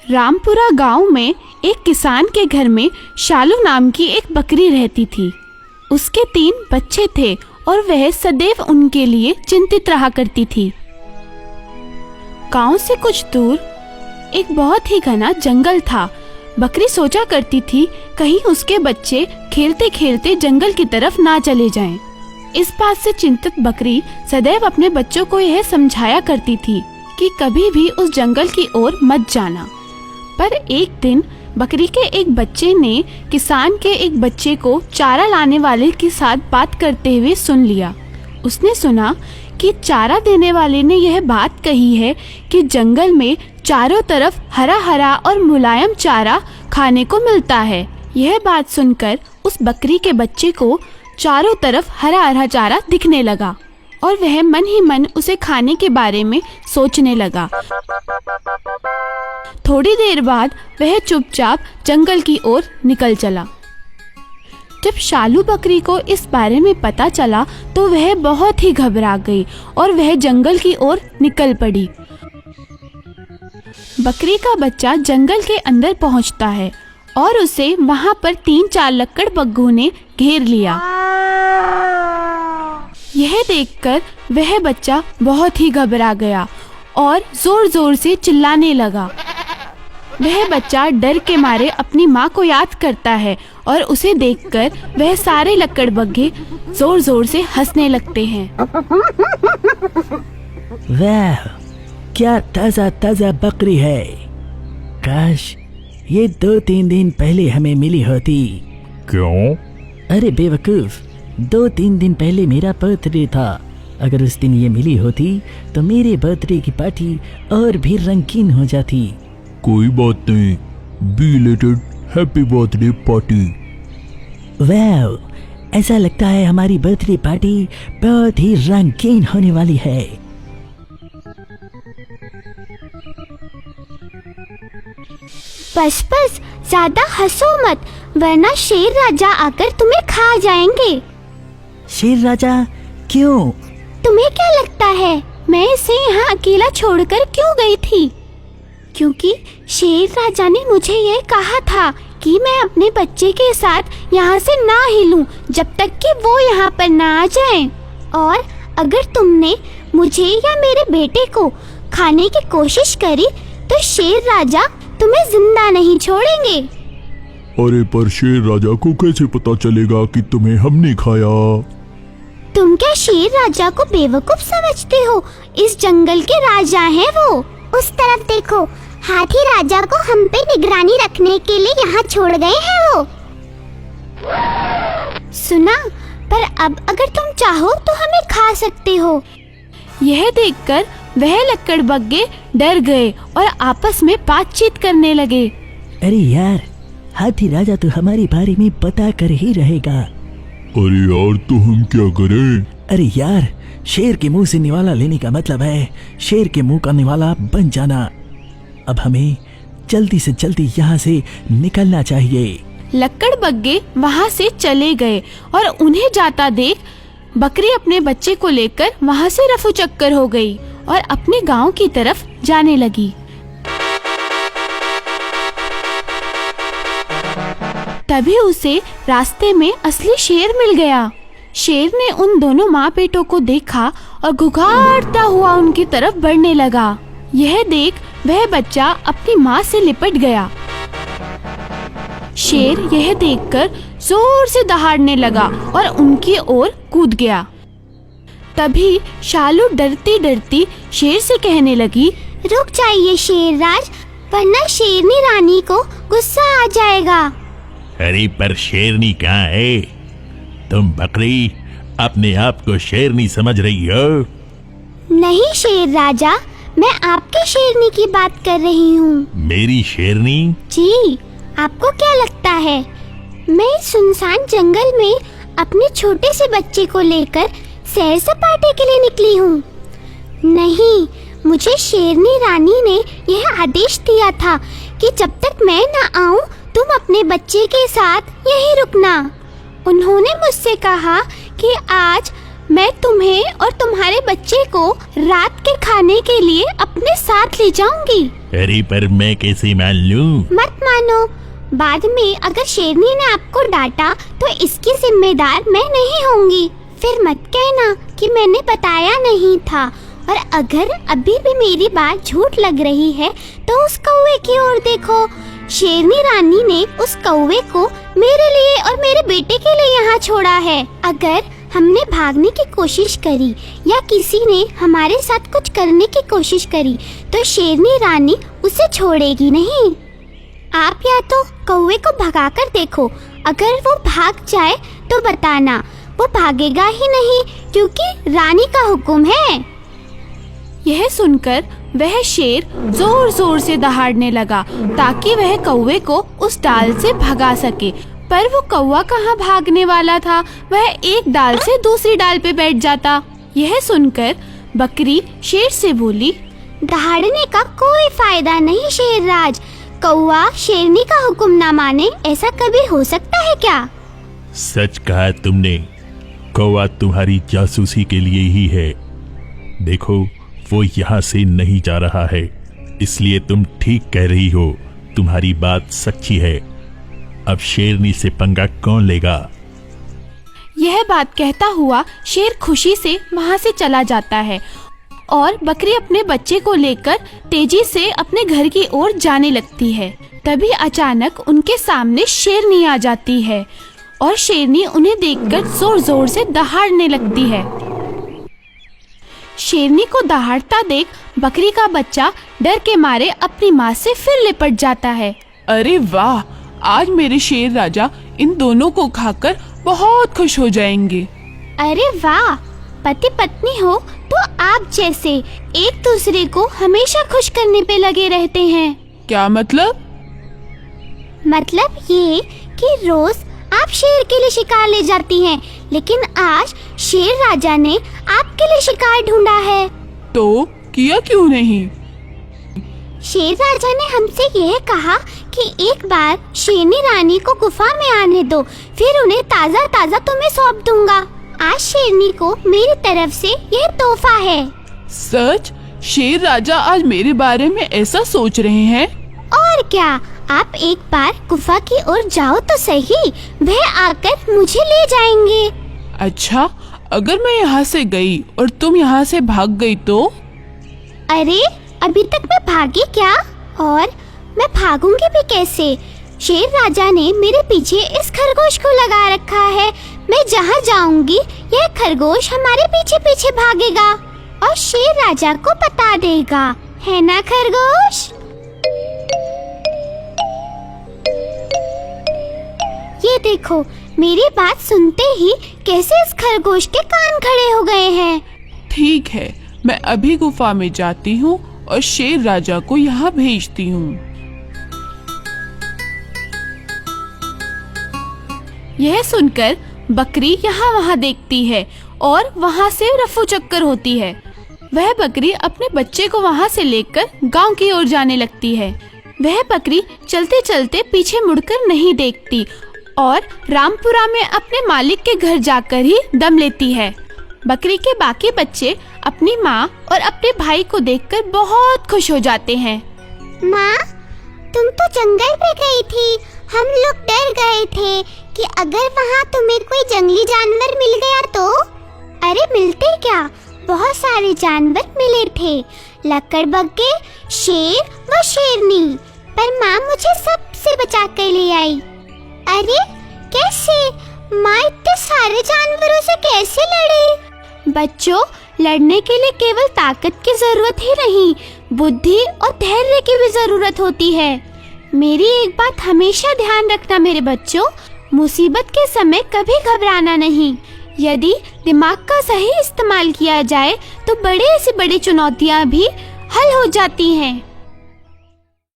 रामपुरा गांव में एक किसान के घर में शालू नाम की एक बकरी रहती थी। उसके 3 बच्चे थे और वह सदैव उनके लिए चिंतित रहा करती थी। गांव से कुछ दूर एक बहुत ही घना जंगल था। बकरी सोचा करती थी कहीं उसके बच्चे खेलते खेलते जंगल की तरफ ना चले जाएं। इस बात से चिंतित बकरी सदैव अपने बच्चों को यह समझाया करती थी कि कभी भी उस जंगल की ओर मत जाना। पर एक दिन बकरी के एक बच्चे ने किसान के एक बच्चे को चारा लाने वाले के साथ बात करते हुए सुन लिया। उसने सुना कि चारा देने वाले ने यह बात कही है कि जंगल में चारों तरफ हरा हरा और मुलायम चारा खाने को मिलता है। यह बात सुनकर उस बकरी के बच्चे को चारों तरफ हरा हरा चारा दिखने लगा और वह मन ही मन उसे खाने के बारे में सोचने लगा। थोड़ी देर बाद वह चुपचाप जंगल की ओर निकल चला। जब शालू बकरी को इस बारे में पता चला तो वह बहुत ही घबरा गई और वह जंगल की ओर निकल पड़ी। बकरी का बच्चा जंगल के अंदर पहुंचता है और उसे वहां पर 3-4 लक्कड़बग्घों ने घेर लिया। यह देखकर वह बच्चा बहुत ही घबरा गया और जोर जोर से चिल्लाने लगा। वह बच्चा डर के मारे अपनी माँ को याद करता है और उसे देखकर वह सारे लक्कड़बग्घे जोर जोर से हंसने लगते हैं। वाह, क्या ताजा ताजा बकरी है। काश ये 2-3 दिन पहले हमें मिली होती। क्यों? अरे बेवकूफ, 2-3 दिन पहले मेरा बर्थडे था। अगर उस दिन ये मिली होती तो मेरे बर्थडे की पार्टी और भी रंगीन हो जाती। कोई बात नहीं, बिलेटेड हैप्पी बर्थडे पार्टी। वाह, ऐसा लगता है हमारी बर्थडे पार्टी बहुत ही रंगीन होने वाली है। बस बस, ज्यादा हंसो मत वरना शेर राजा आकर तुम्हें खा जाएंगे। शेर राजा? क्यों? तुम्हें क्या लगता है मैं इसे यहाँ अकेला छोड़कर क्यों गई थी? क्योंकि शेर राजा ने मुझे ये कहा था कि मैं अपने बच्चे के साथ यहाँ से ना हिलूं जब तक कि वो यहाँ पर ना आ जाएं। और अगर तुमने मुझे या मेरे बेटे को खाने की कोशिश करी तो शेर राजा तुम्हें जिंदा नहीं छोड़ेंगे। अरे पर शेर राजा को कैसे पता चलेगा कि तुम्हें हमने खाया? तुम क्या शेर राजा को बेवकूफ समझते हो? इस जंगल के राजा हैं वो। उस तरफ देखो, हाथी राजा को हम पे निगरानी रखने के लिए यहाँ छोड़ गए हैं वो। सुना? पर अब अगर तुम चाहो तो हमें खा सकते हो। यह देखकर वह लक्कड़बग्घे डर गए और आपस में बातचीत करने लगे। अरे यार, हाथी राजा तो हमारे बारे में पता कर ही रहेगा। अरे यार, तो हम क्या करें? अरे यार, शेर के मुंह से निवाला लेने का मतलब है शेर के मुंह का निवाला बन जाना। अब हमें जल्दी से जल्दी यहाँ से निकलना चाहिए। लक्कड़बग्घे वहाँ से चले गए और उन्हें जाता देख बकरी अपने बच्चे को लेकर वहाँ से रफू चक्कर हो गई और अपने गांव की तरफ जाने लगी। तभी उसे रास्ते में असली शेर मिल गया। शेर ने उन दोनों माँ बेटों को देखा और घुघाड़ता हुआ उनकी तरफ बढ़ने लगा। यह देख वह बच्चा अपनी माँ से लिपट गया। शेर यह देखकर जोर से दहाड़ने लगा और उनकी ओर कूद गया। तभी शालू डरती डरती शेर से कहने लगी, रुक जाइए शेरराज, वरना शेरनी रानी को गुस्सा आ जाएगा। अरे पर शेरनी कहाँ है? तुम बकरी अपने आप को शेरनी समझ रही हो? नहीं शेर राजा, मैं आपके शेरनी की बात कर रही हूँ। मेरी शेरनी? जी, आपको क्या लगता है मैं सुनसान जंगल में अपने छोटे से बच्चे को लेकर सैर सपाटे के लिए निकली हूँ? नहीं, मुझे शेरनी रानी ने यह आदेश दिया था कि जब तक मैं न आऊँ तुम अपने बच्चे के साथ यहीं रुकना। उन्होंने मुझसे कहा कि आज मैं तुम्हें और तुम्हारे बच्चे को रात के खाने के लिए अपने साथ ले जाऊंगी। अरे पर मैं कैसे मान लूं? मत मानो, बाद में अगर शेरनी ने आपको डांटा तो इसकी जिम्मेदार मैं नहीं होंगी। फिर मत कहना कि मैंने बताया नहीं था। और अगर अभी भी मेरी बात झूठ लग रही है तो उस कौवे की ओर देखो। शेरनी रानी ने उस कौवे को मेरे लिए और मेरे बेटे के लिए यहाँ छोड़ा है। अगर हमने भागने की कोशिश करी या किसी ने हमारे साथ कुछ करने की कोशिश करी तो शेरनी रानी उसे छोड़ेगी नहीं। आप या तो कौवे को भगाकर देखो, अगर वो भाग जाए तो बताना। वो भागेगा ही नहीं क्योंकि रानी का हुक्म है। यह सुनकर वह शेर जोर जोर से दहाड़ने लगा ताकि वह कौवे को उस डाल से भगा सके। पर वो कौवा कहाँ भागने वाला था, वह एक डाल से दूसरी डाल पे बैठ जाता। यह सुनकर बकरी शेर से बोली, दहाड़ने का कोई फायदा नहीं शेरराज। कौवा शेरनी का हुक्म ना माने, ऐसा कभी हो सकता है क्या? सच कहा तुमने। कौवा तुम्हारी जासूसी के लिए ही है। देखो, वो यहाँ से नहीं जा रहा है, इसलिए तुम ठीक कह रही हो। तुम्हारी बात सच्ची है। अब शेरनी से पंगा कौन लेगा? यह बात कहता हुआ शेर खुशी से वहाँ से चला जाता है और बकरी अपने बच्चे को लेकर तेजी से अपने घर की ओर जाने लगती है। तभी अचानक उनके सामने शेरनी आ जाती है और शेरनी उन्हें देखकर जोर जोर से दहाड़ने लगती है। शेरनी को दहाड़ता देख बकरी का बच्चा डर के मारे अपनी माँ से फिर लिपट जाता है। अरे वाह, आज मेरे शेर राजा इन दोनों को खाकर बहुत खुश हो जाएंगे। अरे वाह, पति पत्नी हो तो आप जैसे एक दूसरे को हमेशा खुश करने पे लगे रहते हैं। क्या मतलब? मतलब ये कि रोज आप शेर के लिए शिकार ले जाती हैं, लेकिन आज शेर राजा ने आपके लिए शिकार ढूंढा है। तो किया क्यों नहीं? शेर राजा ने हमसे यह कहा कि एक बार शेरनी रानी को गुफा में आने दो, फिर उन्हें ताज़ा ताज़ा तुम्हें सौंप दूंगा। आज शेरनी को मेरी तरफ से यह तोहफा है। सच? शेर राजा आज मेरे बारे में ऐसा सोच रहे हैं? और क्या, आप एक बार गुफा की ओर जाओ तो सही, वह आकर मुझे ले जाएंगे। अच्छा, अगर मैं यहाँ से गई और तुम यहाँ से भाग गई तो? अरे, अभी तक मैं भागी क्या? और मैं भागूंगी भी कैसे? शेर राजा ने मेरे पीछे इस खरगोश को लगा रखा है। मैं जहाँ जाऊंगी यह खरगोश हमारे पीछे पीछे भागेगा और शेर राजा को बता देगा, है ना खरगोश? ये देखो, मेरी बात सुनते ही कैसे इस खरगोश के कान खड़े हो गए हैं। ठीक है, मैं अभी गुफा में जाती हूँ और शेर राजा को यहाँ भेजती हूँ। यह सुनकर बकरी यहाँ वहाँ देखती है और वहाँ से रफू चक्कर होती है। वह बकरी अपने बच्चे को वहाँ से लेकर गांव की ओर जाने लगती है। वह बकरी चलते चलते पीछे मुड़कर नहीं देखती और रामपुरा में अपने मालिक के घर जाकर ही दम लेती है। बकरी के बाकी बच्चे अपनी माँ और अपने भाई को देखकर बहुत खुश हो जाते हैं। माँ, तुम तो जंगल में गई थी। हम लोग डर गए थे कि अगर वहाँ तुम्हें कोई जंगली जानवर मिल गया तो। अरे मिलते क्या, बहुत सारे जानवर मिले थे, लकड़बग्गे, शेर व शेरनी। पर माँ मुझे सबसे बचा कर ले आई। अरे कैसे? माँ इतने सारे जानवरों से कैसे लड़े? बच्चों, लड़ने के लिए केवल ताकत की जरूरत ही नहीं, बुद्धि और धैर्य की भी जरूरत होती है। मेरी एक बात हमेशा ध्यान रखना मेरे बच्चों, मुसीबत के समय कभी घबराना नहीं। यदि दिमाग का सही इस्तेमाल किया जाए तो बड़े से बड़ी चुनौतियाँ भी हल हो जाती हैं।